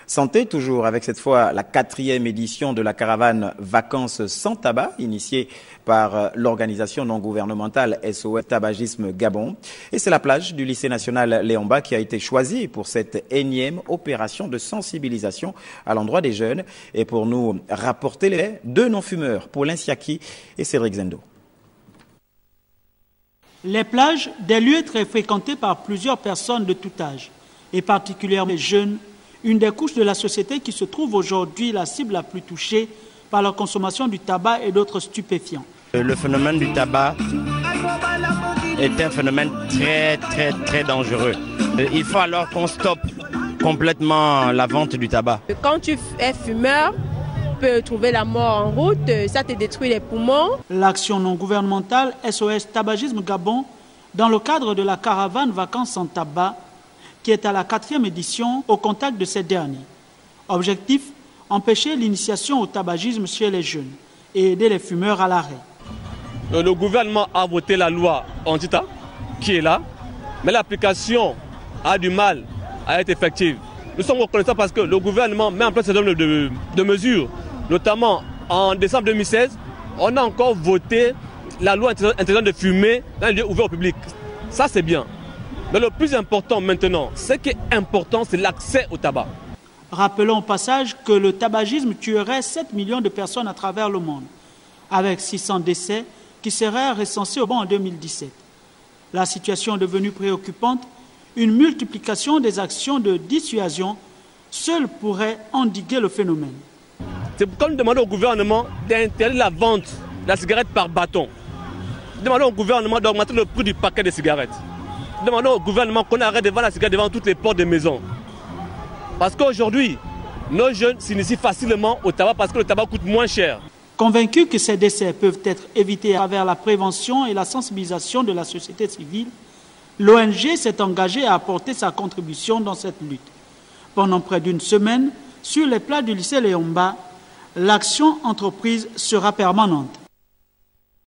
Santé, toujours avec cette fois la 4e édition de la caravane Vacances sans tabac, initiée par l'organisation non gouvernementale SOS Tabagisme Gabon. Et c'est la plage du lycée national Léomba qui a été choisie pour cette énième opération de sensibilisation à l'endroit des jeunes. Et pour nous rapporter les deux non-fumeurs, Paulin Siaki et Cédric Zendo. Les plages, des lieux très fréquentés par plusieurs personnes de tout âge, et particulièrement les jeunes, une des couches de la société qui se trouve aujourd'hui la cible la plus touchée par la consommation du tabac et d'autres stupéfiants. Le phénomène du tabac est un phénomène très dangereux. Il faut alors qu'on stoppe complètement la vente du tabac. Quand tu es fumeur, tu peux trouver la mort en route, ça te détruit les poumons. L'action non gouvernementale SOS Tabagisme Gabon, dans le cadre de la caravane Vacances sans tabac, qui est à la 4e édition au contact de ces derniers. Objectif, empêcher l'initiation au tabagisme chez les jeunes et aider les fumeurs à l'arrêt. Le gouvernement a voté la loi anti-tabac qui est là, mais l'application a du mal à être effective. Nous sommes reconnaissants parce que le gouvernement met en place un certain nombre de mesures, notamment en décembre 2016, on a encore voté la loi interdisant de fumer dans les lieux ouverts au public. Ça c'est bien. Mais le plus important maintenant, ce qui est important, c'est l'accès au tabac. Rappelons au passage que le tabagisme tuerait 7 millions de personnes à travers le monde, avec 600 décès qui seraient recensés au bon en 2017. La situation est devenue préoccupante. Une multiplication des actions de dissuasion seule pourrait endiguer le phénomène. C'est pourquoi nous demandons au gouvernement d'interdire la vente de la cigarette par bâton. Nous demandons au gouvernement d'augmenter le prix du paquet de cigarettes. Nous demandons au gouvernement qu'on arrête de vendre la cigarette devant toutes les portes des maisons. Parce qu'aujourd'hui, nos jeunes s'initient facilement au tabac parce que le tabac coûte moins cher. Convaincus que ces décès peuvent être évités à travers la prévention et la sensibilisation de la société civile, l'ONG s'est engagée à apporter sa contribution dans cette lutte. Pendant près d'une semaine, sur les plages du lycée Léomba, l'action entreprise sera permanente.